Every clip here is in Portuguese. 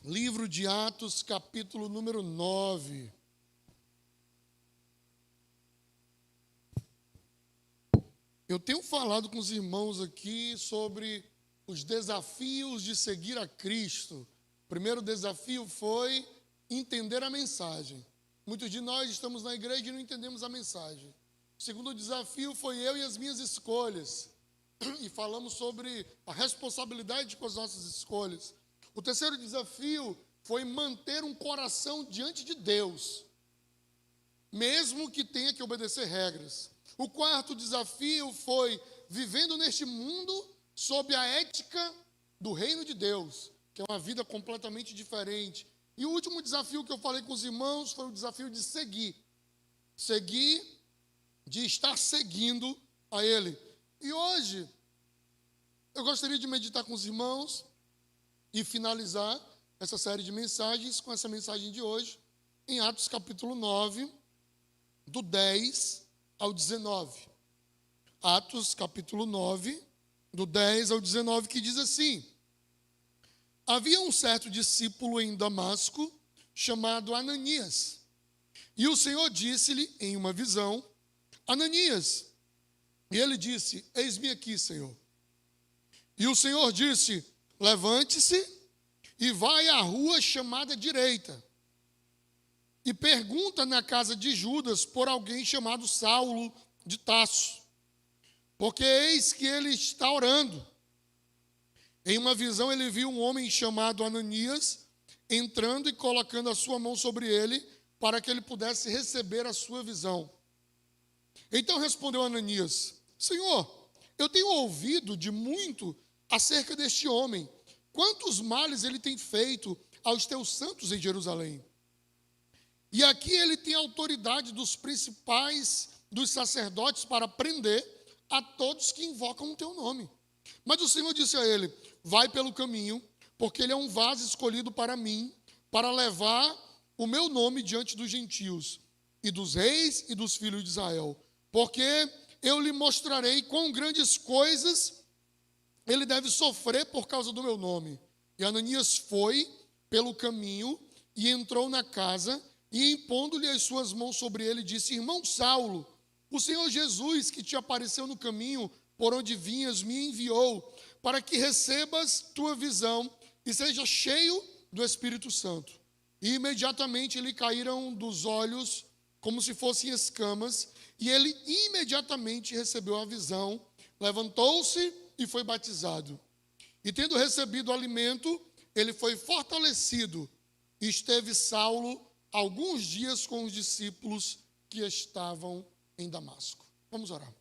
Livro de Atos, capítulo número 9. Eu tenho falado com os irmãos aqui sobre os desafios de seguir a Cristo. O primeiro desafio foi entender a mensagem. Muitos de nós estamos na igreja e não entendemos a mensagem. O segundo desafio foi eu e as minhas escolhas. E falamos sobre a responsabilidade com as nossas escolhas. O terceiro desafio foi manter um coração diante de Deus, mesmo que tenha que obedecer regras. O quarto desafio foi vivendo neste mundo sob a ética do reino de Deus, que é uma vida completamente diferente. E o último desafio que eu falei com os irmãos foi o desafio de seguir. Seguir, de estar seguindo a Ele. E hoje, eu gostaria de meditar com os irmãos e finalizar essa série de mensagens com essa mensagem de hoje, em Atos capítulo 9, do 10 ao 19. Atos capítulo 9, do 10 ao 19, que diz assim: havia um certo discípulo em Damasco, chamado Ananias. E o Senhor disse-lhe em uma visão: Ananias. E ele disse: eis-me aqui, Senhor. E o Senhor disse: levante-se e vai à rua chamada direita. E pergunta na casa de Judas por alguém chamado Saulo de Tarso, porque eis que ele está orando. Em uma visão ele viu um homem chamado Ananias entrando e colocando a sua mão sobre ele para que ele pudesse receber a sua visão. Então respondeu Ananias: Senhor, eu tenho ouvido de muito acerca deste homem, quantos males ele tem feito aos teus santos em Jerusalém. E aqui ele tem autoridade dos principais dos sacerdotes para prender a todos que invocam o teu nome. Mas o Senhor disse a ele: vai pelo caminho, porque ele é um vaso escolhido para mim, para levar o meu nome diante dos gentios, e dos reis e dos filhos de Israel. Porque eu lhe mostrarei quão grandes coisas ele deve sofrer por causa do meu nome. E Ananias foi pelo caminho e entrou na casa, e impondo-lhe as suas mãos sobre ele, disse: irmão Saulo, o Senhor Jesus, que te apareceu no caminho por onde vinhas, me enviou para que recebas tua visão e seja cheio do Espírito Santo. E imediatamente lhe caíram dos olhos como se fossem escamas, e ele imediatamente recebeu a visão, levantou-se e foi batizado. E tendo recebido o alimento, ele foi fortalecido, e esteve Saulo alguns dias com os discípulos que estavam em Damasco. Vamos orar.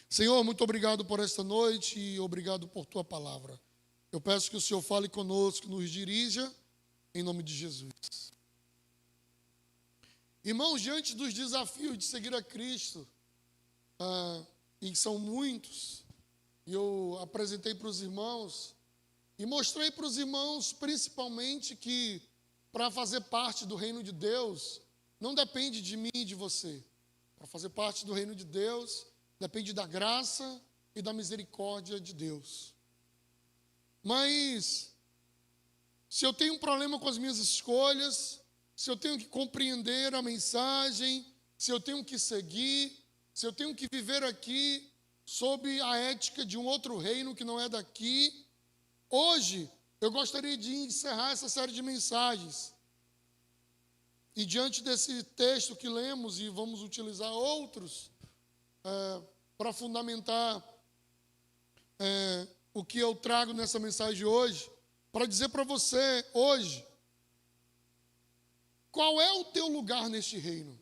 Senhor, muito obrigado por esta noite e obrigado por tua palavra. Eu peço que o Senhor fale conosco, nos dirija, em nome de Jesus. Irmãos, diante dos desafios de seguir a Cristo, e são muitos, e eu apresentei para os irmãos, e mostrei para os irmãos principalmente que para fazer parte do reino de Deus, não depende de mim e de você. Para fazer parte do reino de Deus, depende da graça e da misericórdia de Deus. Mas, se eu tenho um problema com as minhas escolhas, se eu tenho que compreender a mensagem, se eu tenho que seguir, se eu tenho que viver aqui sob a ética de um outro reino que não é daqui, hoje eu gostaria de encerrar essa série de mensagens. E diante desse texto que lemos, e vamos utilizar outros para fundamentar o que eu trago nessa mensagem de hoje, para dizer para você hoje, qual é o teu lugar neste reino?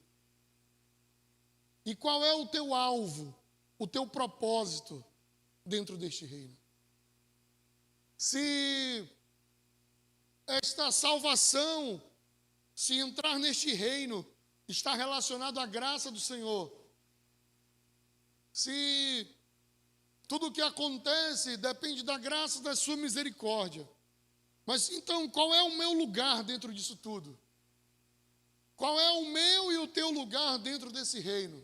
E qual é o teu alvo, o teu propósito dentro deste reino? Se esta salvação, se entrar neste reino, está relacionado à graça do Senhor, se tudo o que acontece depende da graça, da sua misericórdia, mas então qual é o meu lugar dentro disso tudo? Qual é o meu e o teu lugar dentro desse reino?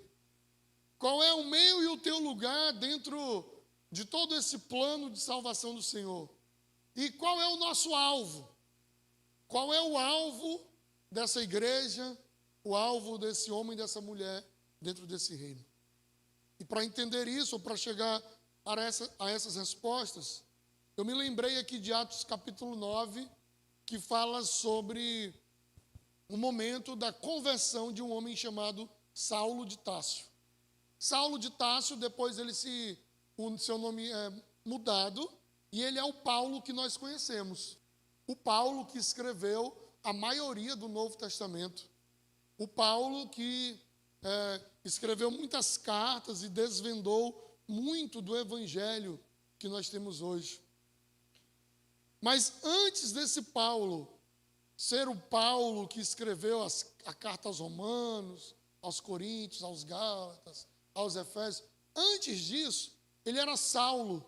Qual é o meu e o teu lugar dentro de todo esse plano de salvação do Senhor? E qual é o nosso alvo? qual é o alvo dessa igreja, o alvo desse homem e dessa mulher dentro desse reino. E para entender isso, para chegar a essas respostas, eu me lembrei aqui de Atos capítulo 9, que fala sobre o momento da conversão de um homem chamado Saulo de Tarso. Saulo de Tarso, depois seu nome é mudado, e ele é o Paulo que nós conhecemos. O Paulo que escreveu a maioria do Novo Testamento. O Paulo que escreveu muitas cartas e desvendou muito do evangelho que nós temos hoje. Mas antes desse Paulo ser o Paulo que escreveu a carta aos Romanos, aos Coríntios, aos Gálatas, aos Efésios, antes disso, ele era Saulo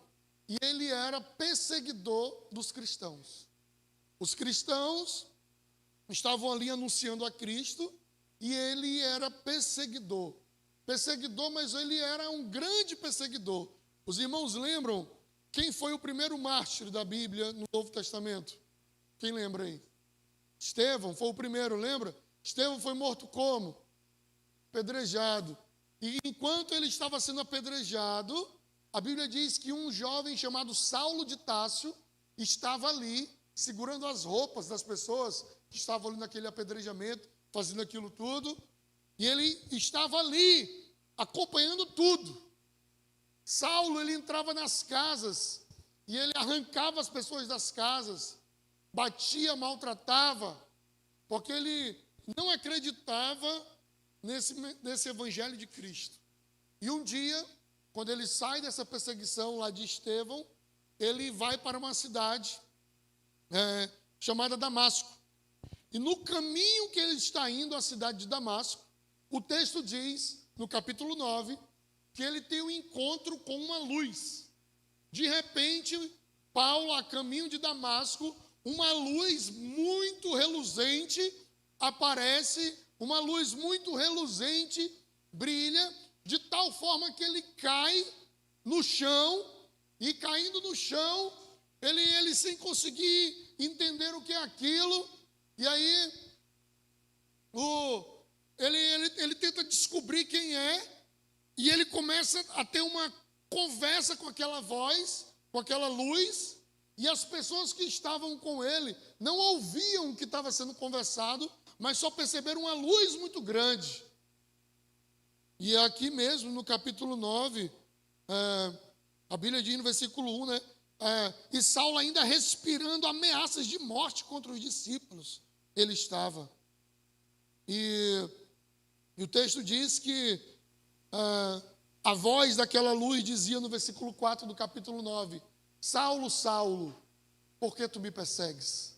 e ele era perseguidor dos cristãos. Os cristãos estavam ali anunciando a Cristo e ele era perseguidor. Perseguidor, mas ele era um grande perseguidor. Os irmãos lembram quem foi o primeiro mártir da Bíblia no Novo Testamento? Quem lembra aí? Estevão foi o primeiro, lembra? Estevão foi morto como? Apedrejado. E enquanto ele estava sendo apedrejado, a Bíblia diz que um jovem chamado Saulo de Tarso estava ali, segurando as roupas das pessoas que estavam ali naquele apedrejamento, fazendo aquilo tudo, e ele estava ali, acompanhando tudo. Saulo, ele entrava nas casas, e ele arrancava as pessoas das casas, batia, maltratava, porque ele não acreditava nesse evangelho de Cristo. E um dia, quando ele sai dessa perseguição lá de Estevão, ele vai para uma cidade chamada Damasco. E no caminho que ele está indo à cidade de Damasco, o texto diz, no capítulo 9, que ele tem um encontro com uma luz. De repente, Paulo, a caminho de Damasco, uma luz muito reluzente aparece, uma luz muito reluzente brilha, de tal forma que ele cai no chão, e caindo no chão, ele sem conseguir entender o que é aquilo, e aí ele tenta descobrir quem é, e ele começa a ter uma conversa com aquela voz, com aquela luz, e as pessoas que estavam com ele não ouviam o que estava sendo conversado, mas só perceberam uma luz muito grande. E aqui mesmo, no capítulo 9, a Bíblia diz no versículo 1, né? E Saulo ainda respirando ameaças de morte contra os discípulos, ele estava. E o texto diz que a voz daquela luz dizia no versículo 4 do capítulo 9, Saulo, Saulo, por que tu me persegues?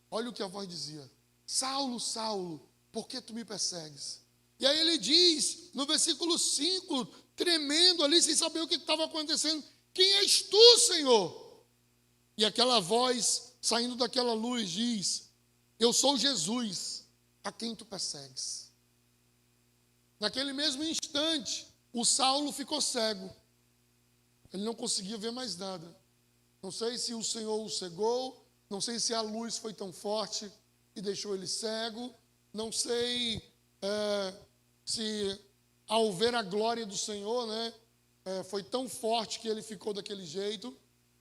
Olha o que a voz dizia, Saulo, Saulo, por que tu me persegues? E aí ele diz, no versículo 5, tremendo ali, sem saber o que estava acontecendo, quem és tu, Senhor? E aquela voz, saindo daquela luz, diz, eu sou Jesus, a quem tu persegues. Naquele mesmo instante, o Saulo ficou cego. Ele não conseguia ver mais nada. Não sei se o Senhor o cegou, não sei se a luz foi tão forte e deixou ele cego, não sei se ao ver a glória do Senhor, foi tão forte que ele ficou daquele jeito,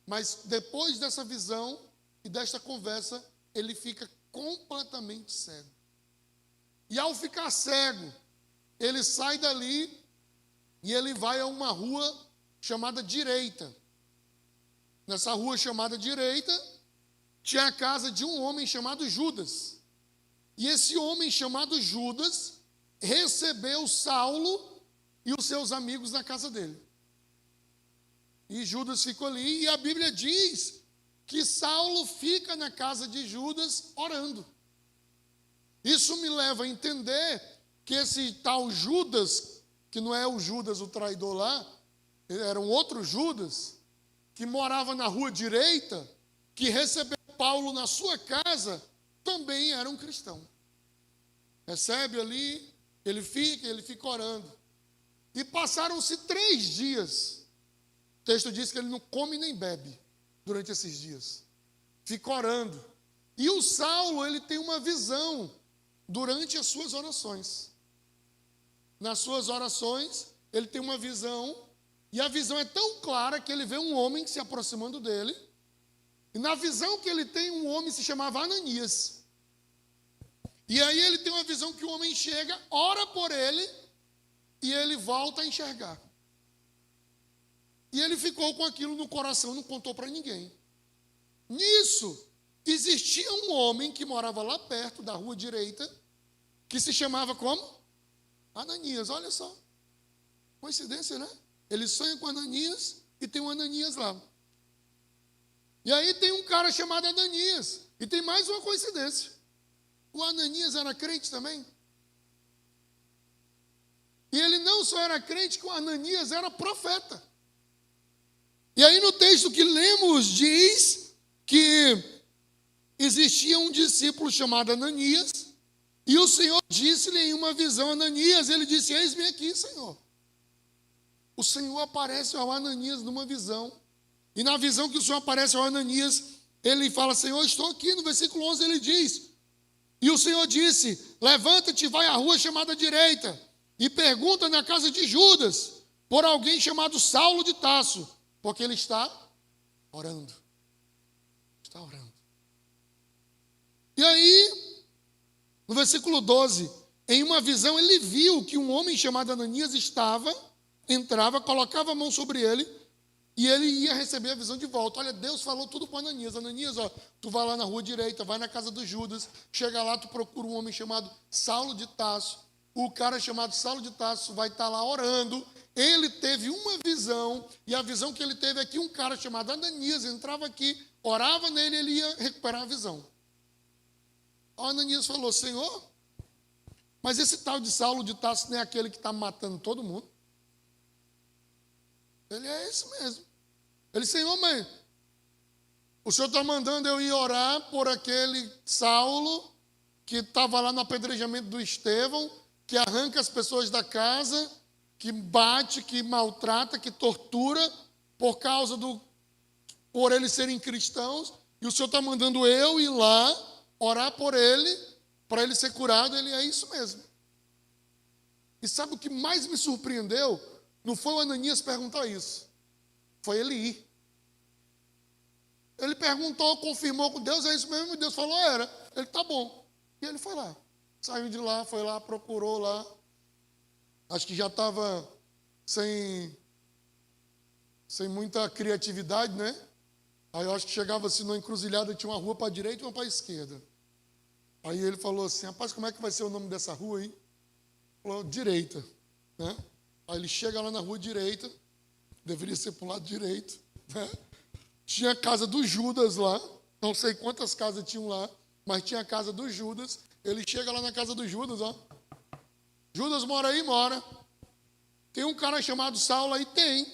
mas depois dessa visão e desta conversa, ele fica completamente cego. E ao ficar cego, ele sai dali e ele vai a uma rua chamada Direita. Nessa rua chamada Direita, tinha a casa de um homem chamado Judas. E esse homem chamado Judas recebeu Saulo e os seus amigos na casa dele. E Judas ficou ali, e a Bíblia diz que Saulo fica na casa de Judas orando. Isso me leva a entender que esse tal Judas, que não é o Judas o traidor lá, era um outro Judas, que morava na rua Direita, que recebeu Paulo na sua casa, também era um cristão. Recebe ali, ele fica orando. E passaram-se 3 dias. O texto diz que ele não come nem bebe durante esses dias. Fica orando. E o Saulo, ele tem uma visão durante as suas orações. Nas suas orações, ele tem uma visão, e a visão é tão clara que ele vê um homem se aproximando dele, e na visão que ele tem, um homem se chamava Ananias. E aí ele tem uma visão que o homem chega, ora por ele, e ele volta a enxergar. E ele ficou com aquilo no coração, não contou para ninguém. Nisso, existia um homem que morava lá perto da rua direita, que se chamava como? Ananias, olha só. Coincidência, né? Ele sonha com Ananias e tem um Ananias lá. E aí tem um cara chamado Ananias. E tem mais uma coincidência. O Ananias era crente também. E ele não só era crente, que o Ananias era profeta. E aí no texto que lemos diz que existia um discípulo chamado Ananias, e o Senhor disse-lhe em uma visão, Ananias, ele disse, eis-me aqui, Senhor. O Senhor aparece ao Ananias numa visão, e na visão que o Senhor aparece ao Ananias, ele fala, Senhor, estou aqui, no versículo 11 ele diz, e o Senhor disse, levanta-te e vai à rua chamada direita, e pergunta na casa de Judas, por alguém chamado Saulo de Tarso, porque ele está orando. Está orando. E aí, no versículo 12, em uma visão ele viu que um homem chamado Ananias entrava, colocava a mão sobre ele, e ele ia receber a visão de volta. Olha, Deus falou tudo para Ananias. Ananias, ó, tu vai lá na rua direita, vai na casa dos Judas, chega lá, tu procura um homem chamado Saulo de Tarso. O cara chamado Saulo de Tarso vai estar lá orando. Ele teve uma visão, e a visão que ele teve é que um cara chamado Ananias entrava aqui, orava nele e ele ia recuperar a visão. O Ananias falou, Senhor, mas esse tal de Saulo de Tarso não é aquele que está matando todo mundo? Ele é esse mesmo. Ele, Senhor, mas o Senhor está mandando eu ir orar por aquele Saulo que estava lá no apedrejamento do Estevão, que arranca as pessoas da casa, que bate, que maltrata, que tortura, por eles serem cristãos, e o Senhor está mandando eu ir lá, orar por ele, para ele ser curado. Ele é isso mesmo. E sabe o que mais me surpreendeu? Não foi o Ananias perguntar isso, foi ele ir. Ele perguntou, confirmou com Deus, é isso mesmo, e Deus falou, era. Ele, tá bom. E ele foi lá, saiu de lá, foi lá, procurou lá. Acho que já estava sem muita criatividade, né? Aí eu acho que chegava assim numa encruzilhada, tinha uma rua para a direita e uma para a esquerda. Aí ele falou assim, rapaz, como é que vai ser o nome dessa rua aí? Falou, direita, né? Aí ele chega lá na rua direita, deveria ser para o lado direito, né? Tinha a casa do Judas lá, não sei quantas casas tinham lá, mas tinha a casa do Judas. Ele chega lá na casa do Judas, ó. Judas mora aí? Mora. Tem um cara chamado Saulo aí? Tem.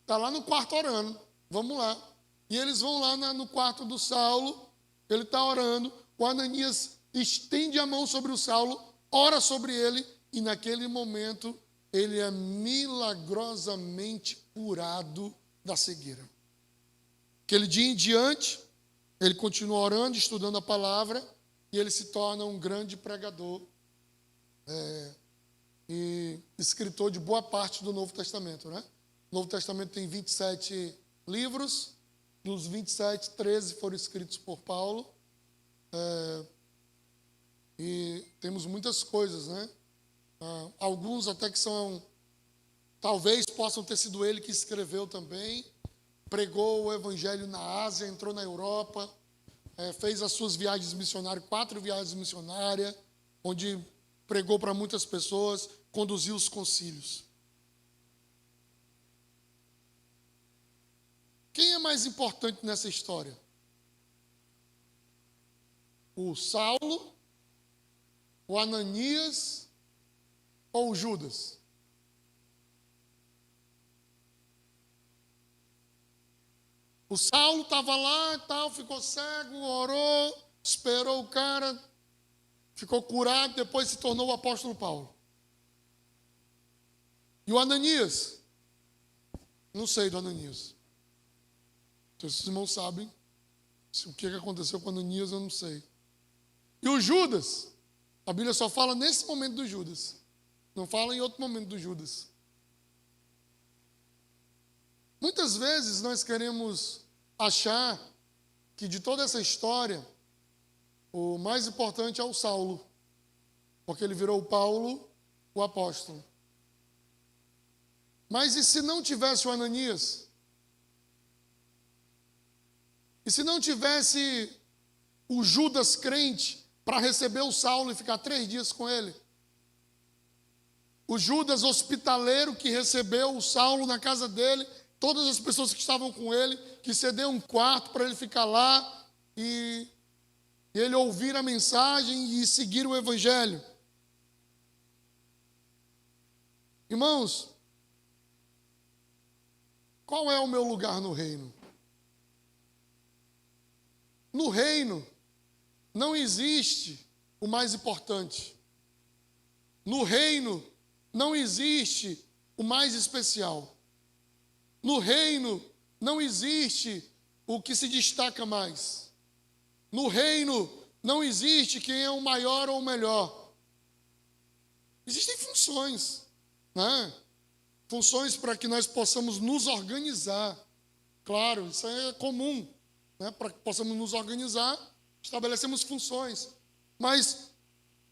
Está lá no quarto orando. Vamos lá. E eles vão lá no quarto do Saulo, ele está orando, o Ananias estende a mão sobre o Saulo, ora sobre ele, e naquele momento ele é milagrosamente curado da cegueira. Aquele dia em diante, ele continua orando, estudando a palavra, e ele se torna um grande pregador e escritor de boa parte do Novo Testamento, né? O Novo Testamento tem 27 livros, dos 27, 13 foram escritos por Paulo, e temos muitas coisas, né? Alguns até que talvez possam ter sido ele que escreveu também, pregou o evangelho na Ásia, entrou na Europa, fez as suas viagens missionárias, 4 viagens missionárias, onde pregou para muitas pessoas, conduziu os concílios. Quem é mais importante nessa história? O Saulo, o Ananias ou o Judas? O Saulo estava lá e tal, ficou cego, orou, esperou o cara, ficou curado, depois se tornou o apóstolo Paulo. E o Ananias? Não sei do Ananias. Então, esses irmãos sabem. O que aconteceu com Ananias eu não sei. E o Judas, a Bíblia só fala nesse momento do Judas. Não fala em outro momento do Judas. Muitas vezes nós queremos achar que de toda essa história, o mais importante é o Saulo, porque ele virou o Paulo, o apóstolo. Mas e se não tivesse o Ananias? E se não tivesse o Judas crente para receber o Saulo e ficar 3 dias com ele? O Judas hospitaleiro que recebeu o Saulo na casa dele, todas as pessoas que estavam com ele, que cedeu um quarto para ele ficar lá e ele ouvir a mensagem e seguir o evangelho. Irmãos, qual é o meu lugar no reino? No reino não existe o mais importante. No reino não existe o mais especial. No reino não existe o que se destaca mais. No reino não existe quem é o maior ou o melhor. Existem funções, né? Funções para que nós possamos nos organizar. Claro, isso é comum, né? Para que possamos nos organizar, estabelecemos funções. Mas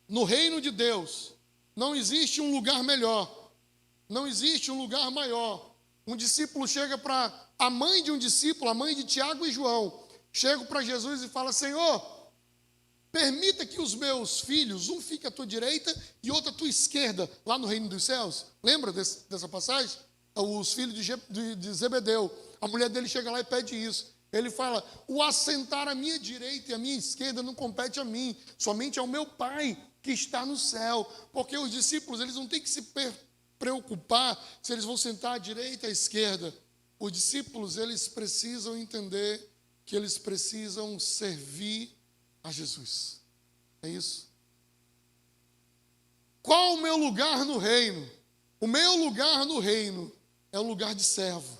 no reino de Deus não existe um lugar melhor. Não existe um lugar maior. Um discípulo chega para a mãe de um discípulo, a mãe de Tiago e João, chega para Jesus e fala: Senhor, permita que os meus filhos, um fique à tua direita e outro à tua esquerda, lá no reino dos céus. Lembra dessa passagem? Os filhos de Zebedeu. A mulher dele chega lá e pede isso. Ele fala: o assentar à minha direita e à minha esquerda não compete a mim, somente ao meu Pai que está no céu. Porque os discípulos, eles não têm que se preocupar se eles vão sentar à direita ou à esquerda. Os discípulos, eles precisam entender que eles precisam servir a Jesus. É isso. Qual o meu lugar no reino? O meu lugar no reino é um lugar de servo.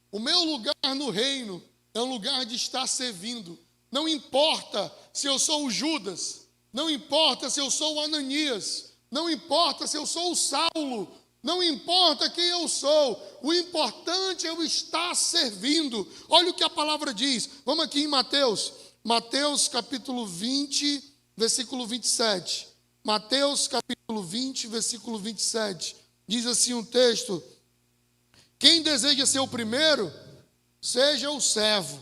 O meu lugar no reino é um lugar de estar servindo. Não importa se eu sou o Judas, não importa se eu sou o Ananias, não importa se eu sou o Saulo, não importa quem eu sou, o importante é eu estar servindo. Olha o que a palavra diz. Vamos aqui em Mateus capítulo 20, versículo 27. Mateus capítulo 20, versículo 27. Diz assim um texto: quem deseja ser o primeiro, seja o servo.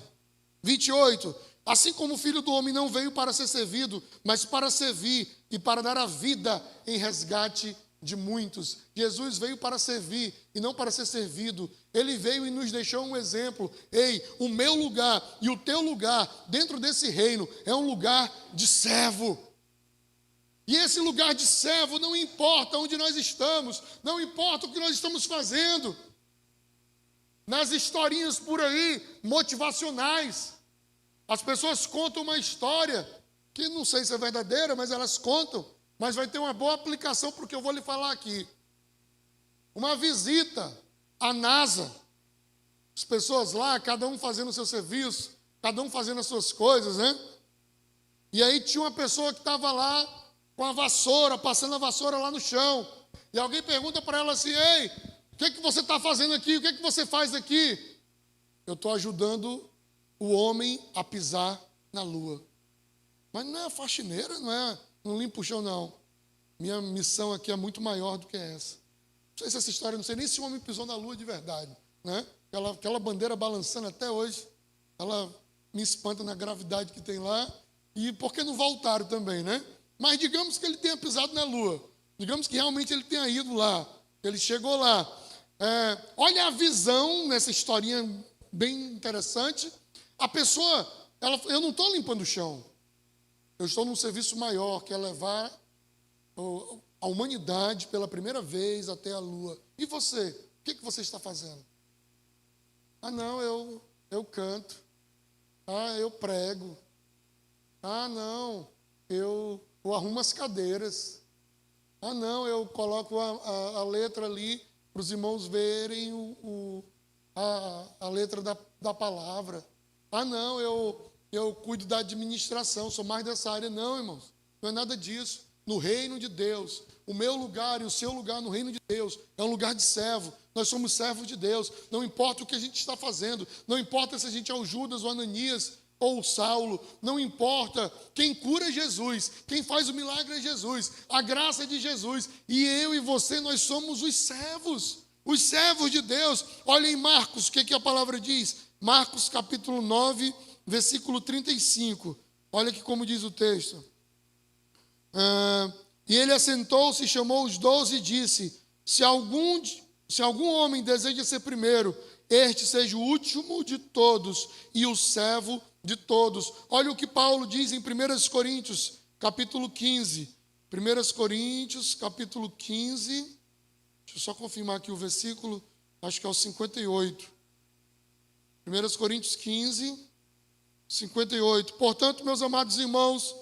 28. Assim como o Filho do Homem não veio para ser servido, mas para servir e para dar a vida em resgate de muitos. Jesus veio para servir e não para ser servido. Ele veio e nos deixou um exemplo. Ei, o meu lugar e o teu lugar dentro desse reino é um lugar de servo. E esse lugar de servo não importa onde nós estamos, não importa o que nós estamos fazendo. Nas historinhas por aí, motivacionais, as pessoas contam uma história, que não sei se é verdadeira, mas elas contam, mas vai ter uma boa aplicação para o que eu vou lhe falar aqui. Uma visita à NASA, as pessoas lá, cada um fazendo o seu serviço, cada um fazendo as suas coisas, né? E aí tinha uma pessoa que estava lá com a vassoura, passando a vassoura lá no chão, e alguém pergunta para ela assim: ei, o que você está fazendo aqui? O que você faz aqui? Eu estou ajudando o homem a pisar na lua. Mas não é faxineira, não limpa o chão, não. Minha missão aqui é muito maior do que essa. Não sei se essa história, não sei nem se o homem pisou na lua de verdade, né? Aquela bandeira balançando até hoje, ela me espanta na gravidade que tem lá. E por que não voltaram também, né? Mas digamos que ele tenha pisado na lua. Digamos que realmente ele tenha ido lá. Ele chegou lá. Olha a visão nessa historinha bem interessante. A pessoa, eu não estou limpando o chão. Eu estou num serviço maior, que é levar a humanidade pela primeira vez até a lua. E você? O que você está fazendo? Ah, não, eu canto. Ah, eu prego. Ah, não, eu arrumo as cadeiras. Ah, não, eu coloco a letra ali para os irmãos verem a letra da palavra. Ah, não, eu cuido da administração, sou mais dessa área. Não, irmãos, não é nada disso. No reino de Deus, o meu lugar e o seu lugar no reino de Deus é um lugar de servo. Nós somos servos de Deus. Não importa o que a gente está fazendo, não importa se a gente é o Judas, o Ananias ou o Saulo, não importa. Quem cura é Jesus, quem faz o milagre é Jesus, a graça é de Jesus. E eu e você, nós somos os servos de Deus. Olha em Marcos, o que a palavra diz? Marcos capítulo 9, versículo 35. Olha aqui como diz o texto. E ele assentou-se, chamou os 12 e disse: se algum homem deseja ser primeiro, este seja o último de todos e o servo de todos. Olha o que Paulo diz em 1 Coríntios, capítulo 15. 1 Coríntios, capítulo 15. Deixa eu só confirmar aqui o versículo, acho que é o 58. 1 Coríntios 15, 58. Portanto, meus amados irmãos,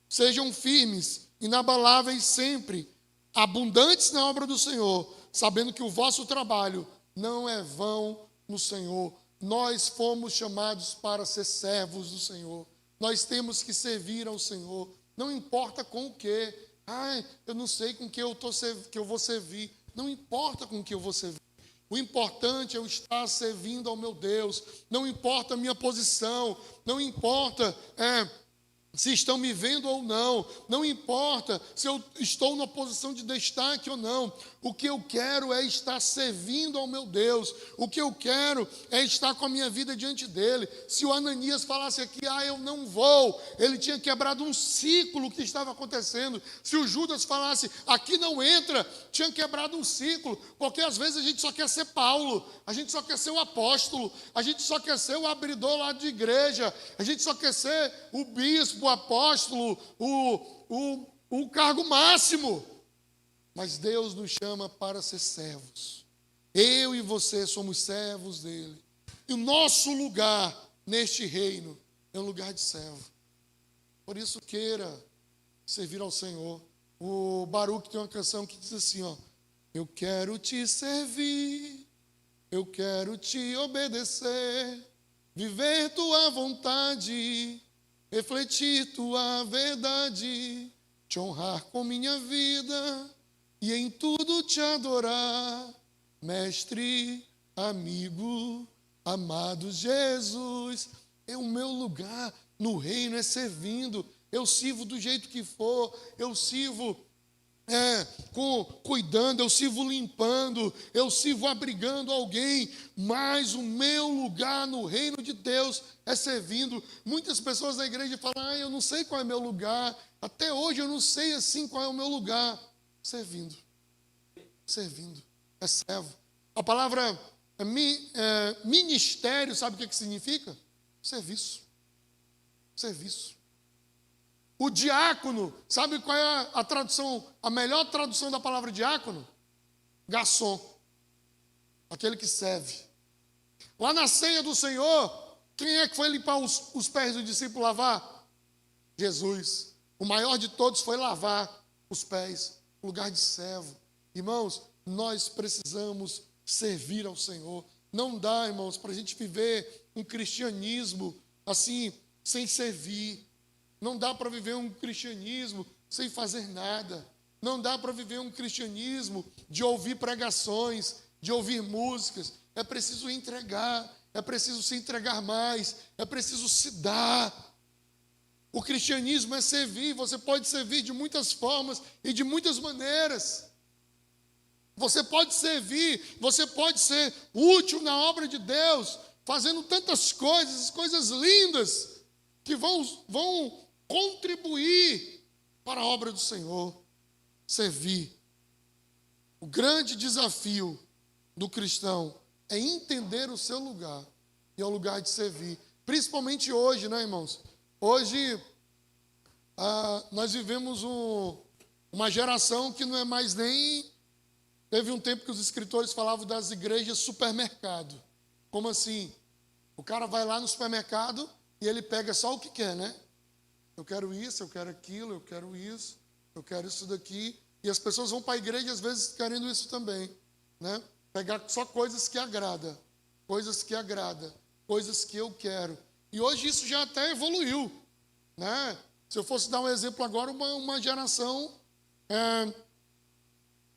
sejam firmes, inabaláveis sempre, abundantes na obra do Senhor, sabendo que o vosso trabalho não é vão no Senhor. Nós fomos chamados para ser servos do Senhor. Nós temos que servir ao Senhor. Não importa com o quê. Eu não sei com que eu vou servir. Não importa com que eu vou servir. O importante é eu estar servindo ao meu Deus. Não importa a minha posição. Não importa se estão me vendo ou não, não importa se eu estou numa posição de destaque ou não. O que eu quero é estar servindo ao meu Deus. O que eu quero é estar com a minha vida diante dele. Se o Ananias falasse aqui, eu não vou, ele tinha quebrado um ciclo que estava acontecendo. Se o Judas falasse, aqui não entra, tinha quebrado um ciclo. Porque às vezes a gente só quer ser Paulo, a gente só quer ser o apóstolo, a gente só quer ser o abridor lá de igreja, a gente só quer ser o bispo, o apóstolo, o cargo máximo. Mas Deus nos chama para ser servos. Eu e você somos servos dele. E o nosso lugar neste reino é um lugar de servo. Por isso queira servir ao Senhor. O Baruque tem uma canção que diz assim, eu quero te servir, eu quero te obedecer, viver tua vontade, refletir tua verdade, te honrar com minha vida e em tudo te adorar, mestre, amigo, amado Jesus. O meu lugar no reino é servindo. Eu sirvo do jeito que for, eu sirvo cuidando, eu sirvo limpando, eu sirvo abrigando alguém, mas o meu lugar no reino de Deus é servindo. Muitas pessoas da igreja falam, eu não sei qual é o meu lugar, até hoje eu não sei assim qual é o meu lugar. Servindo, é servo. A palavra ministério, sabe o que significa? Serviço. O diácono, sabe qual é a tradução, a melhor tradução da palavra diácono? Garçom, aquele que serve. Lá na ceia do Senhor, quem é que foi limpar os pés do discípulo, lavar? Jesus. O maior de todos foi lavar os pés, lugar de servo. Irmãos, nós precisamos servir ao Senhor. Não dá, irmãos, para a gente viver um cristianismo assim, sem servir. Não dá para viver um cristianismo sem fazer nada. Não dá para viver um cristianismo de ouvir pregações, de ouvir músicas. É preciso entregar, é preciso se entregar mais, é preciso se dar. O cristianismo é servir. Você pode servir de muitas formas e de muitas maneiras. Você pode servir, você pode ser útil na obra de Deus, fazendo tantas coisas lindas, que vão contribuir para a obra do Senhor. Servir. O grande desafio do cristão é entender o seu lugar, e é o lugar de servir. Principalmente hoje, né, irmãos? Hoje, nós vivemos uma geração que não é mais nem... Teve um tempo que os escritores falavam das igrejas supermercado. Como assim? O cara vai lá no supermercado e ele pega só o que quer, né? Eu quero isso, eu quero aquilo, eu quero isso, eu quero isso daqui. E as pessoas vão para a igreja às vezes querendo isso também, né? Pegar só coisas que agradam, coisas que eu quero. E hoje isso já até evoluiu, né? Se eu fosse dar um exemplo agora, uma geração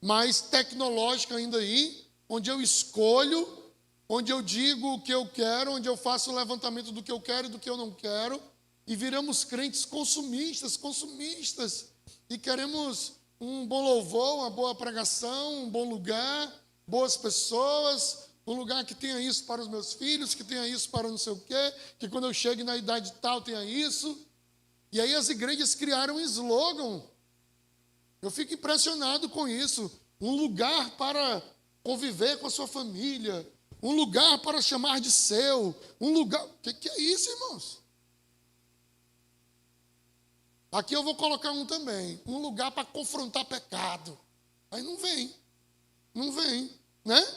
mais tecnológica ainda aí, onde eu escolho, onde eu digo o que eu quero, onde eu faço o levantamento do que eu quero e do que eu não quero, e viramos crentes consumistas, e queremos um bom louvor, uma boa pregação, um bom lugar, boas pessoas, um lugar que tenha isso para os meus filhos, que tenha isso para não sei o quê, que quando eu chegue na idade tal tenha isso. E aí as igrejas criaram um slogan. Eu fico impressionado com isso. Um lugar para conviver com a sua família, um lugar para chamar de seu, um lugar... O que é isso, irmãos? Aqui eu vou colocar um também, um lugar para confrontar pecado. Aí não vem, né?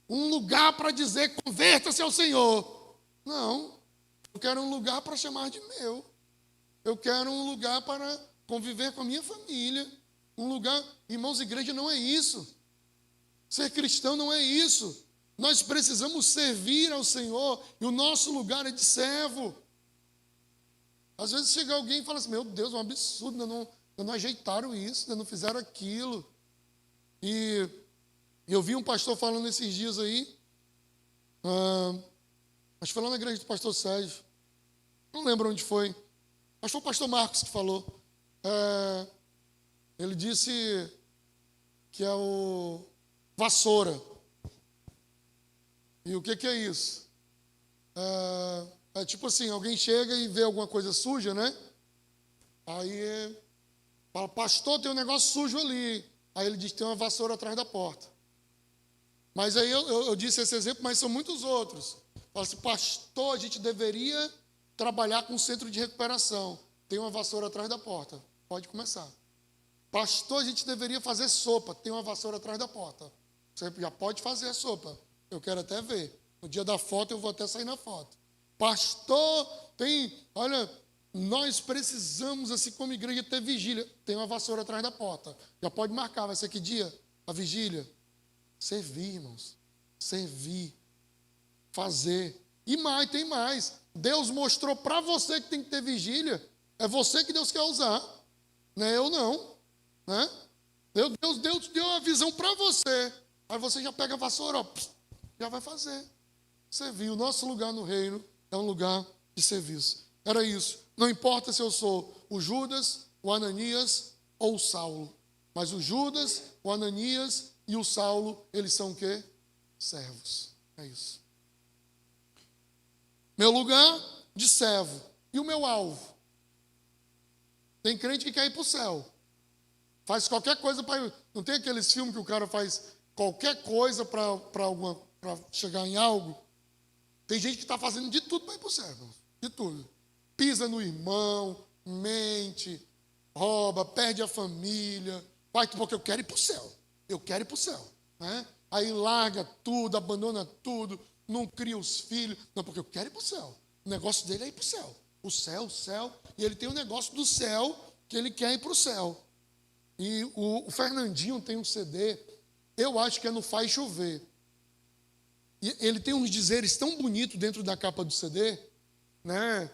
Um lugar para dizer, converta-se ao Senhor. Não, eu quero um lugar para chamar de meu. Eu quero um lugar para conviver com a minha família. Um lugar, irmãos, igreja não é isso. Ser cristão não é isso. Nós precisamos servir ao Senhor e o nosso lugar é de servo. Às vezes chega alguém e fala assim, meu Deus, é um absurdo, ainda não ajeitaram isso, ainda não fizeram aquilo. E eu vi um pastor falando esses dias aí, acho que foi lá na igreja do pastor Sérgio, não lembro onde foi, acho que foi o pastor Marcos que falou. Ele disse que é o vassoura. E o que é isso? É tipo assim, alguém chega e vê alguma coisa suja, né? Aí fala, pastor, tem um negócio sujo ali. Aí ele diz, tem uma vassoura atrás da porta. Mas aí eu disse esse exemplo, mas são muitos outros. Fala assim, pastor, a gente deveria trabalhar com um centro de recuperação. Tem uma vassoura atrás da porta. Pode começar. Pastor, a gente deveria fazer sopa. Tem uma vassoura atrás da porta. Você já pode fazer a sopa. Eu quero até ver. No dia da foto, eu vou até sair na foto. Pastor, olha, nós precisamos, assim como igreja, ter vigília. Tem uma vassoura atrás da porta. Já pode marcar, vai ser que dia? A vigília. Servir, irmãos. Servir. Fazer. E mais, tem mais. Deus mostrou para você que tem que ter vigília. É você que Deus quer usar. Não é eu não. Né? Deus deu a visão para você. Aí você já pega a vassoura, ó, já vai fazer. Servir. O nosso lugar no reino é um lugar de serviço. Era isso. Não importa se eu sou o Judas, o Ananias ou o Saulo. Mas o Judas, o Ananias e o Saulo, eles são o quê? Servos. É isso. Meu lugar de servo. E o meu alvo? Tem crente que quer ir para o céu. Faz qualquer coisa para... Não tem aqueles filmes que o cara faz qualquer coisa para chegar em algo? Tem gente que está fazendo de tudo para ir para o céu. De tudo. Pisa no irmão, mente, rouba, perde a família. Vai, porque eu quero ir para o céu. Eu quero ir para o céu. Né? Aí larga tudo, abandona tudo, não cria os filhos. Não, porque eu quero ir para o céu. O negócio dele é ir para o céu. O céu. E ele tem um negócio do céu que ele quer ir para o céu. E o Fernandinho tem um CD, eu acho que é no Faz Chover. E ele tem uns dizeres tão bonitos dentro da capa do CD, né?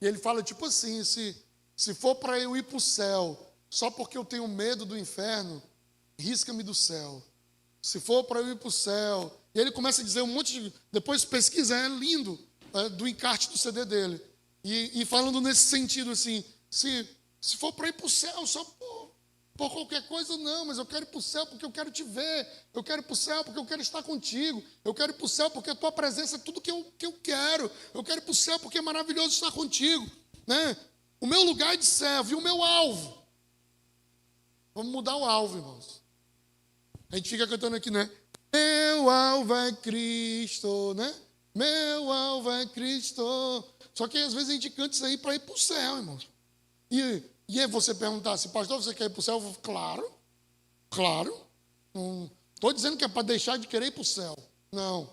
E ele fala tipo assim, se for para eu ir para o céu, só porque eu tenho medo do inferno, risca-me do céu. Se for para eu ir para o céu... E ele começa a dizer um monte de... Depois pesquisa, é lindo, do encarte do CD dele. E falando nesse sentido assim, se for para ir para o céu, só por qualquer coisa, não, mas eu quero ir para o céu porque eu quero te ver. Eu quero ir para o céu porque eu quero estar contigo. Eu quero ir para o céu porque a tua presença é tudo que eu quero. Eu quero ir para o céu porque é maravilhoso estar contigo. Né? O meu lugar é de servo e o meu alvo. Vamos mudar o alvo, irmãos. A gente fica cantando aqui, né? Meu alvo é Cristo, né? Meu alvo é Cristo. Só que às vezes a gente canta isso aí para ir para o céu, irmãos. E aí você perguntar se pastor, você quer ir para o céu? Eu falo, claro. Não estou dizendo que é para deixar de querer ir para o céu. Não.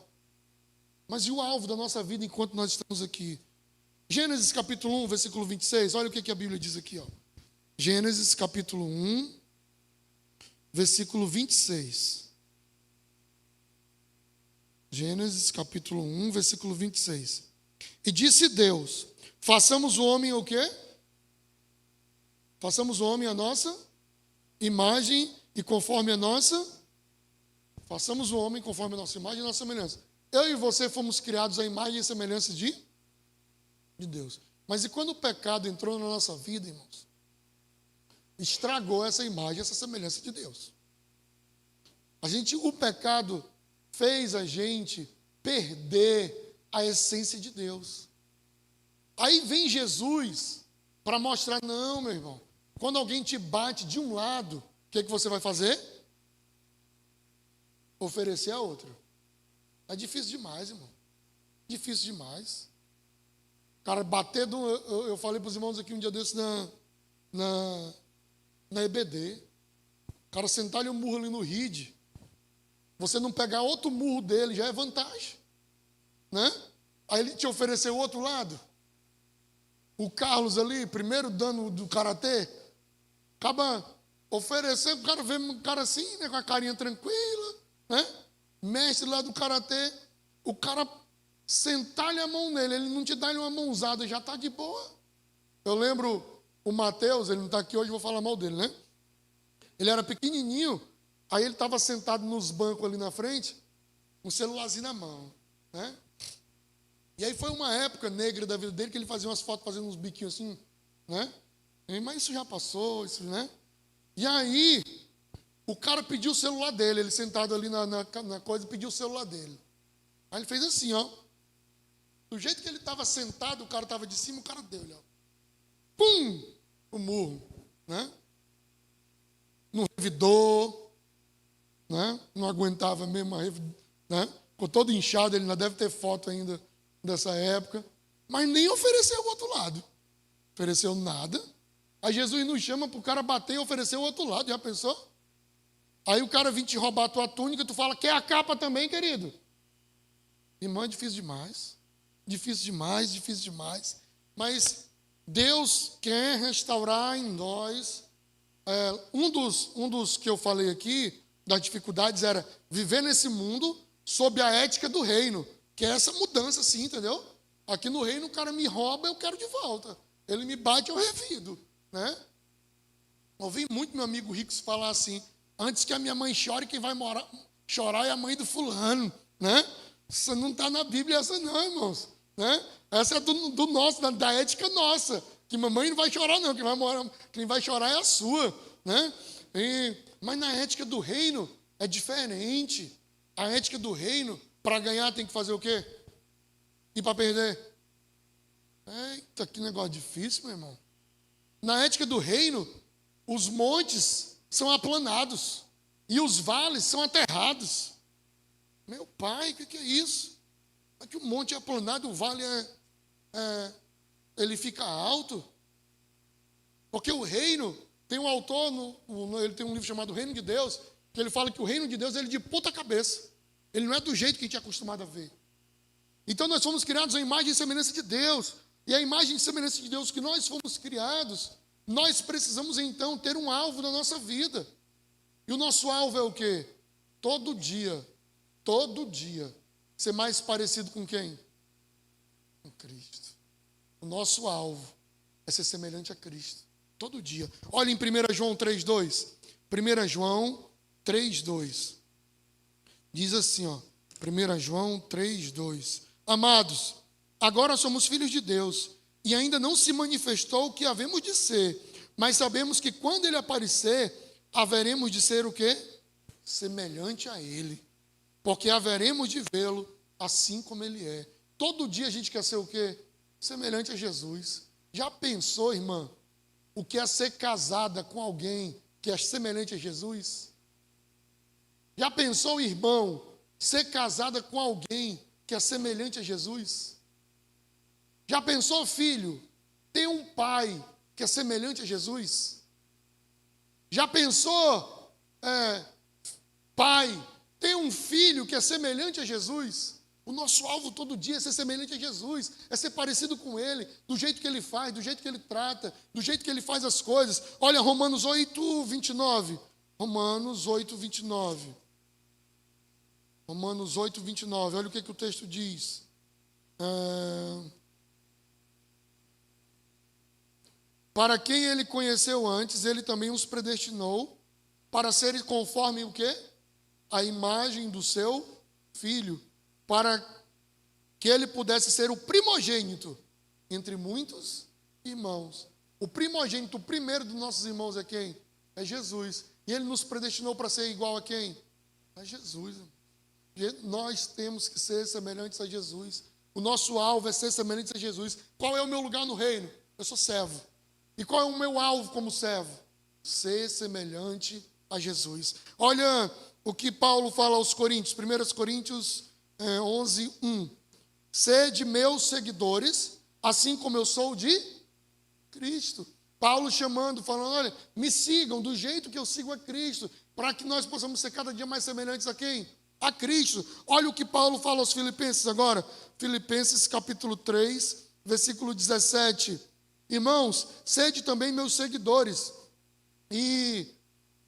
Mas e o alvo da nossa vida enquanto nós estamos aqui? Gênesis capítulo 1, versículo 26. Olha o que a Bíblia diz aqui. Ó. Gênesis capítulo 1, versículo 26. Gênesis capítulo 1, versículo 26. E disse Deus, façamos o homem o quê? Façamos o homem a nossa imagem e conforme a nossa... Façamos o homem conforme a nossa imagem e a nossa semelhança. Eu e você fomos criados à imagem e semelhança de Deus. Mas e quando o pecado entrou na nossa vida, irmãos? Estragou essa imagem, essa semelhança de Deus. O pecado fez a gente perder a essência de Deus. Aí vem Jesus para mostrar, não, meu irmão, quando alguém te bate de um lado, o que você vai fazer? Oferecer a outro. É difícil demais, irmão. Difícil demais. Cara, bater eu falei para os irmãos aqui um dia desses na EBD. O cara sentar-lhe um murro ali no RID. Você não pegar outro murro dele já é vantagem. Né? Aí ele te ofereceu o outro lado. O Carlos ali, primeiro dano do karatê, acaba oferecendo, o cara vê um cara assim, né, com a carinha tranquila, né? Mestre lá do karatê, o cara sentar-lhe a mão nele, ele não te dá uma mãozada, já está de boa. Eu lembro o Mateus, ele não está aqui hoje, vou falar mal dele, né? Ele era pequenininho, aí ele estava sentado nos bancos ali na frente, com um celularzinho na mão, né? E aí foi uma época negra da vida dele que ele fazia umas fotos fazendo uns biquinhos assim, né? Mas isso já passou, isso, né? E aí, o cara pediu o celular dele, ele sentado ali na coisa, pediu o celular dele. Aí ele fez assim, ó. Do jeito que ele estava sentado, o cara estava de cima, o cara deu, ó. Pum! O murro, né? Não revidou, né? Não aguentava mesmo, né? Ficou todo inchado, ele ainda deve ter foto ainda dessa época, mas nem ofereceu o outro lado. Ofereceu nada. Aí Jesus nos chama para o cara bater e oferecer o outro lado, já pensou? Aí o cara vem te roubar a tua túnica, tu fala, quer a capa também, querido? Irmão, é difícil demais. Difícil demais, difícil demais. Mas Deus quer restaurar em nós. Um dos que eu falei aqui, das dificuldades, era viver nesse mundo sob a ética do reino. Que é essa mudança, assim, entendeu? Aqui no reino o cara me rouba, eu quero de volta. Ele me bate, eu revido, né? Ouvi muito meu amigo Ricos falar assim, antes que a minha mãe chore, quem vai chorar é a mãe do fulano, né? Isso não está na Bíblia, essa não, irmãos. Né? Essa é do nosso, da ética nossa. Que mamãe não vai chorar, não. Quem vai chorar é a sua, né? Mas na ética do reino é diferente. A ética do reino, para ganhar, tem que fazer o quê? E para perder? Eita, que negócio difícil, meu irmão. Na ética do reino, os montes são aplanados e os vales são aterrados. Meu pai, o que é isso? É que o monte é aplanado, o vale ele fica alto. Porque o reino, tem um autor, ele tem um livro chamado Reino de Deus, que ele fala que o reino de Deus é de ponta cabeça. Ele não é do jeito que a gente é acostumado a ver. Então nós fomos criados à imagem e semelhança de Deus. E a imagem e semelhança de Deus que nós fomos criados, nós precisamos então ter um alvo na nossa vida. E o nosso alvo é o quê? Todo dia, ser mais parecido com quem? Com Cristo. O nosso alvo é ser semelhante a Cristo. Todo dia. Olha em 1 João 3,2. 1 João 3,2. Diz assim, ó. 1 João 3,2. Amados, agora somos filhos de Deus, e ainda não se manifestou o que havemos de ser, mas sabemos que quando Ele aparecer, haveremos de ser o quê? Semelhante a Ele. Porque haveremos de vê-lo assim como Ele é. Todo dia a gente quer ser o quê? Semelhante a Jesus. Já pensou, irmã, o que é ser casada com alguém que é semelhante a Jesus? Já pensou, irmão, ser casada com alguém que é semelhante a Jesus? Já pensou, filho, ter um pai que é semelhante a Jesus? Já pensou, pai, ter um filho que é semelhante a Jesus? O nosso alvo todo dia é ser semelhante a Jesus, é ser parecido com Ele, do jeito que Ele faz, do jeito que Ele trata, do jeito que Ele faz as coisas. Olha Romanos 8, 29. Romanos 8, 29. Romanos 8, 29. Olha o que o texto diz. Para quem ele conheceu antes, ele também os predestinou para serem conforme o quê? A imagem do seu filho, para que ele pudesse ser o primogênito entre muitos irmãos. O primogênito, o primeiro dos nossos irmãos é quem? É Jesus. E ele nos predestinou para ser igual a quem? A Jesus. Nós temos que ser semelhantes a Jesus. O nosso alvo é ser semelhante a Jesus. Qual é o meu lugar no reino? Eu sou servo. E qual é o meu alvo como servo? Ser semelhante a Jesus. Olha o que Paulo fala aos Coríntios, 1 Coríntios 11, 1. Sede meus seguidores, assim como eu sou de Cristo. Paulo chamando, falando, olha, me sigam do jeito que eu sigo a Cristo, para que nós possamos ser cada dia mais semelhantes a quem? A Cristo. Olha o que Paulo fala aos Filipenses agora. Filipenses capítulo 3, versículo 17. Irmãos, sede também meus seguidores, e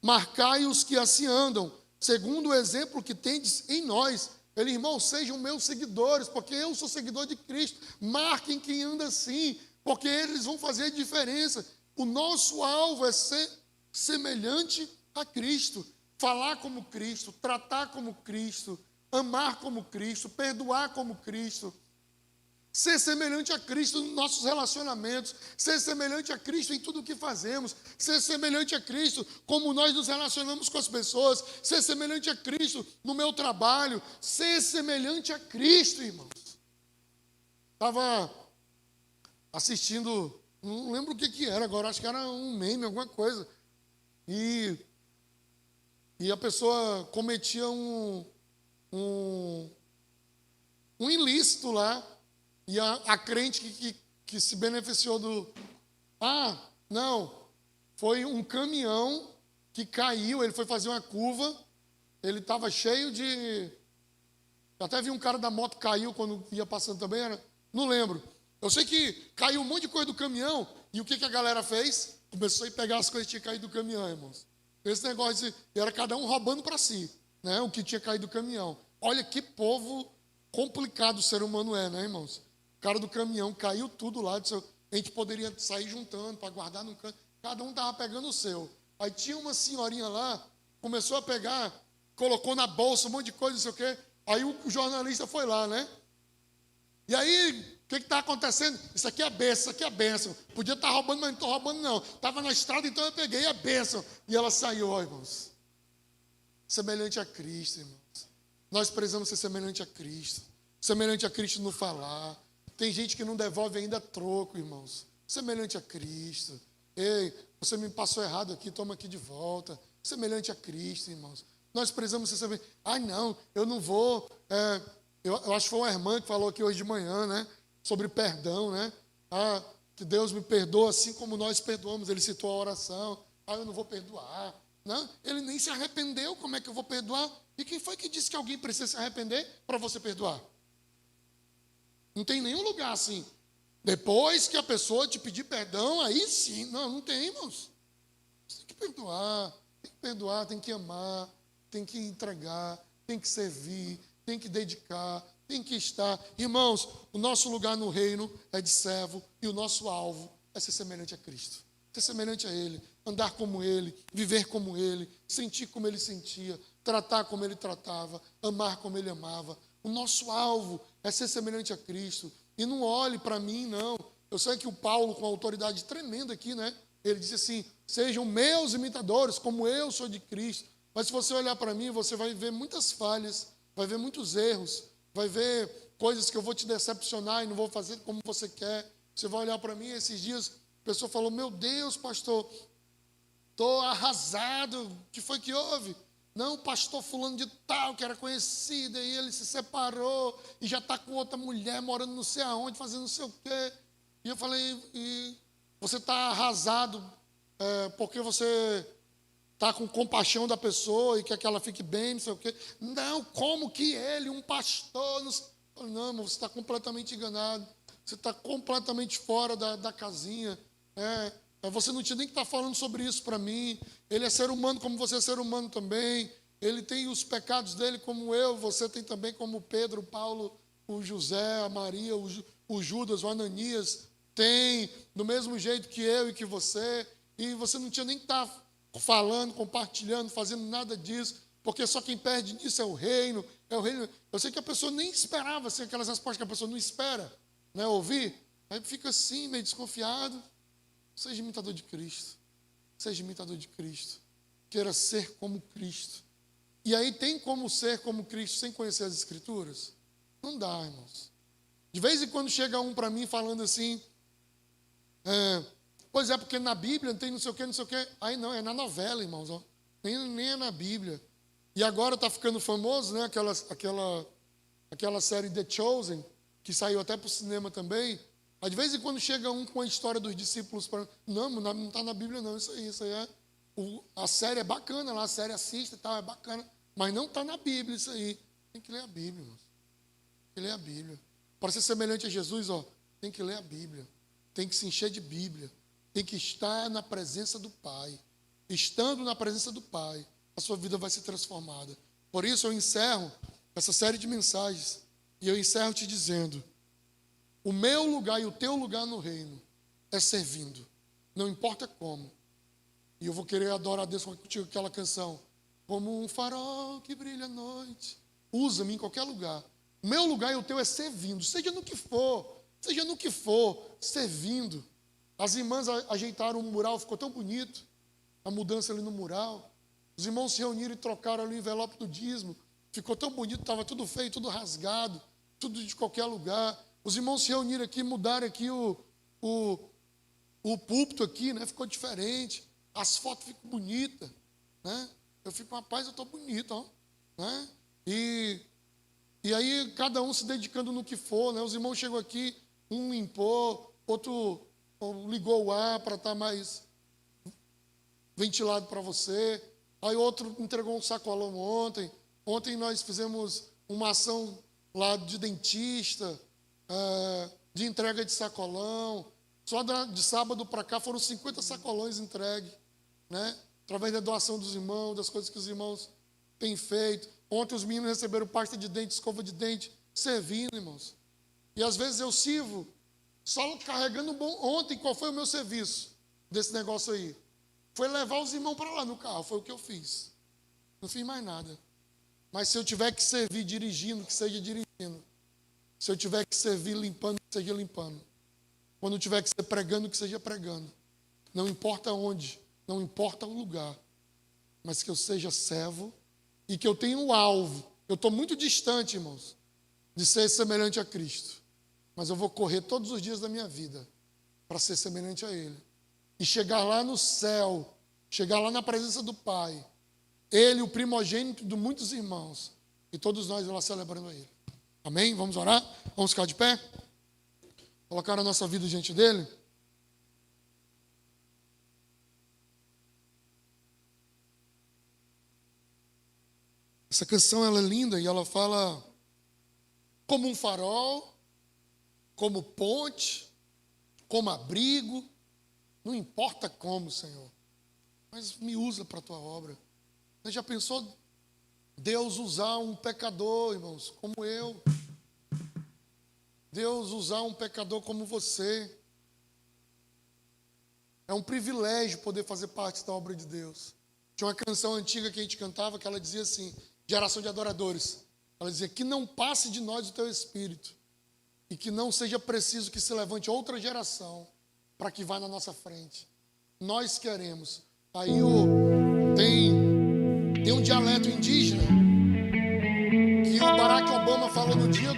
marcai os que assim andam, segundo o exemplo que tendes em nós. Ele, irmãos, sejam meus seguidores, porque eu sou seguidor de Cristo. Marquem quem anda assim, porque eles vão fazer a diferença. O nosso alvo é ser semelhante a Cristo. Falar como Cristo, tratar como Cristo, amar como Cristo, perdoar como Cristo. Ser semelhante a Cristo nos nossos relacionamentos, ser semelhante a Cristo em tudo o que fazemos, ser semelhante a Cristo como nós nos relacionamos com as pessoas, ser semelhante a Cristo no meu trabalho, ser semelhante a Cristo, irmãos. Estava assistindo, não lembro o que era agora, acho que era um meme, alguma coisa, e a pessoa cometia um ilícito lá. E a crente que se beneficiou do... não, foi um caminhão que caiu, ele foi fazer uma curva, ele estava cheio de... Eu até vi um cara da moto caiu quando ia passando também, não lembro. Eu sei que caiu um monte de coisa do caminhão, e o que a galera fez? Começou a pegar as coisas que tinham caído do caminhão, irmãos. Esse negócio, era cada um roubando para si, né, o que tinha caído do caminhão. Olha que povo complicado o ser humano é, né, irmãos? O cara do caminhão caiu tudo lá. A gente poderia sair juntando para guardar no canto. Cada um estava pegando o seu. Aí tinha uma senhorinha lá, começou a pegar, colocou na bolsa um monte de coisa, não sei o quê. Aí o jornalista foi lá, né? E aí, o que está acontecendo? Isso aqui é bênção, isso aqui é bênção. Podia estar roubando, mas não estou roubando, não. Estava na estrada, então eu peguei a bênção. E ela saiu, ó, irmãos. Semelhante a Cristo, irmãos. Nós precisamos ser semelhante a Cristo. Semelhante a Cristo no falar. Tem gente que não devolve ainda troco, irmãos. Semelhante a Cristo. Ei, você me passou errado aqui, toma aqui de volta. Semelhante a Cristo, irmãos. Nós precisamos ser semelhantes. Não, eu não vou. Eu acho que foi uma irmã que falou aqui hoje de manhã, né? Sobre perdão, né? Que Deus me perdoa assim como nós perdoamos. Ele citou a oração. Eu não vou perdoar. Não, ele nem se arrependeu, como é que eu vou perdoar? E quem foi que disse que alguém precisa se arrepender para você perdoar? Não tem nenhum lugar assim. Depois que a pessoa te pedir perdão, aí sim. Não tem, irmãos. Você tem que perdoar, tem que amar, tem que entregar, tem que servir, tem que dedicar, tem que estar. Irmãos, o nosso lugar no reino é de servo e o nosso alvo é ser semelhante a Cristo. Ser semelhante a Ele, andar como Ele, viver como Ele, sentir como Ele sentia, tratar como Ele tratava, amar como Ele amava. O nosso alvo é ser semelhante a Cristo. E não olhe para mim, não. Eu sei que o Paulo, com uma autoridade tremenda aqui, né? Ele disse assim, sejam meus imitadores, como eu sou de Cristo. Mas se você olhar para mim, você vai ver muitas falhas, vai ver muitos erros, vai ver coisas que eu vou te decepcionar e não vou fazer como você quer. Você vai olhar para mim, esses dias, a pessoa falou, meu Deus, pastor, estou arrasado, o que foi que houve? Não, o pastor fulano de tal, que era conhecido, e ele se separou, e já está com outra mulher, morando não sei aonde, fazendo não sei o quê. E eu falei, e você está arrasado porque você está com compaixão da pessoa e quer que ela fique bem, não sei o quê. Não, como que ele, um pastor... Não, irmão, você está completamente enganado. Você está completamente fora da casinha. Você não tinha nem que estar falando sobre isso para mim. Ele é ser humano como você é ser humano também. Ele tem os pecados dele como eu. Você tem também como Pedro, o Paulo, o José, a Maria, o Judas, o Ananias. tem do mesmo jeito que eu e que você, e você não tinha nem que estar falando, compartilhando, fazendo nada disso, porque só quem perde nisso é o reino, é o reino. Eu sei que a pessoa nem esperava, assim, aquelas respostas que a pessoa não espera, né, ouvir, aí fica assim, meio desconfiado. Seja imitador de Cristo, seja imitador de Cristo, queira ser como Cristo. E aí tem como ser como Cristo sem conhecer as Escrituras? Não dá, irmãos. De vez em quando chega um para mim falando assim, pois é, porque na Bíblia tem não sei o que, não sei o que. Aí não, é na novela, irmãos, ó. Nem é na Bíblia. E agora está ficando famoso, né, aquela série The Chosen, que saiu até para o cinema também. Aí de vez em quando chega um com a história dos discípulos, não está na Bíblia não, isso aí é... A série é bacana lá, a série assista e tal, é bacana, mas não está na Bíblia isso aí. Tem que ler a Bíblia, irmãos. Tem que ler a Bíblia. Para ser semelhante a Jesus, ó, tem que ler a Bíblia. Tem que se encher de Bíblia. Tem que estar na presença do Pai. Estando na presença do Pai, a sua vida vai ser transformada. Por isso eu encerro essa série de mensagens. E eu encerro te dizendo: o meu lugar e o teu lugar no reino é servindo. Não importa como. E eu vou querer adorar a Deus contigo aquela canção. Como um farol que brilha à noite. Usa-me em qualquer lugar. O meu lugar e o teu é servindo. Seja no que for, servindo. As irmãs ajeitaram o mural, ficou tão bonito. A mudança ali no mural. Os irmãos se reuniram e trocaram ali o envelope do dízimo. Ficou tão bonito, estava tudo feio, tudo rasgado, tudo de qualquer lugar. Os irmãos se reuniram aqui, mudaram aqui o púlpito aqui, né? Ficou diferente. As fotos ficam bonitas, né? Eu fico, rapaz, eu estou bonito, ó, né? E aí cada um se dedicando no que for, né? Os irmãos chegam aqui, um limpou, outro ligou o ar para estar mais ventilado para você. Aí outro entregou um sacolão ontem. Ontem nós fizemos uma ação lá de dentista, de entrega de sacolão. Só de sábado para cá foram 50 sacolões entregues, né? Através da doação dos irmãos, das coisas que os irmãos têm feito. Ontem os meninos receberam pasta de dente, escova de dente, servindo, irmãos. E às vezes eu sirvo só carregando bom. Ontem, qual foi o meu serviço desse negócio aí? Foi levar os irmãos para lá no carro, foi o que eu fiz. Não fiz mais nada. Mas se eu tiver que servir dirigindo, que seja dirigindo. Se eu tiver que servir limpando, que seja limpando. Quando eu tiver que ser pregando, que seja pregando. Não importa onde, não importa o lugar. Mas que eu seja servo e que eu tenha um alvo. Eu estou muito distante, irmãos, de ser semelhante a Cristo. Mas eu vou correr todos os dias da minha vida para ser semelhante a Ele. E chegar lá no céu, chegar lá na presença do Pai. Ele, o primogênito de muitos irmãos. E todos nós lá celebrando a Ele. Amém? Vamos orar? Vamos ficar de pé? Colocar a nossa vida diante dEle? Essa canção ela é linda e ela fala como um farol, como ponte, como abrigo. Não importa como, Senhor, mas me usa para a tua obra. Você já pensou Deus usar um pecador, irmãos, como eu? Deus usar um pecador como você? É um privilégio poder fazer parte da obra de Deus. Tinha uma canção antiga que a gente cantava que ela dizia assim, geração de adoradores. Ela dizia que não passe de nós o teu espírito e que não seja preciso que se levante outra geração para que vá na nossa frente. Nós queremos. Aí tem um dialeto indígena que o Barack Obama falou no dia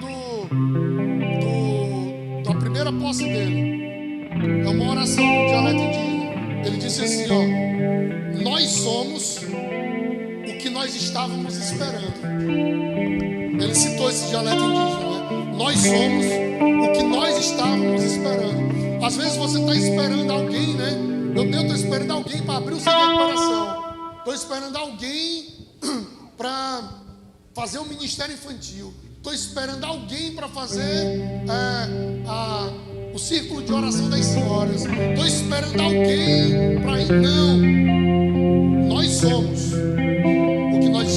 da primeira posse dele. É uma oração do dialeto indígena. Ele disse assim, ó: nós somos o que nós estávamos esperando. Ele citou esse dialeto indígena, né? Nós somos o que nós estávamos esperando. Às vezes você está esperando alguém, né? Eu estou esperando alguém para abrir o seu coração. Estou esperando alguém para fazer um ministério infantil. Estou esperando alguém para fazer o círculo de oração das senhoras. Estou esperando alguém para ir. Não. Nós somos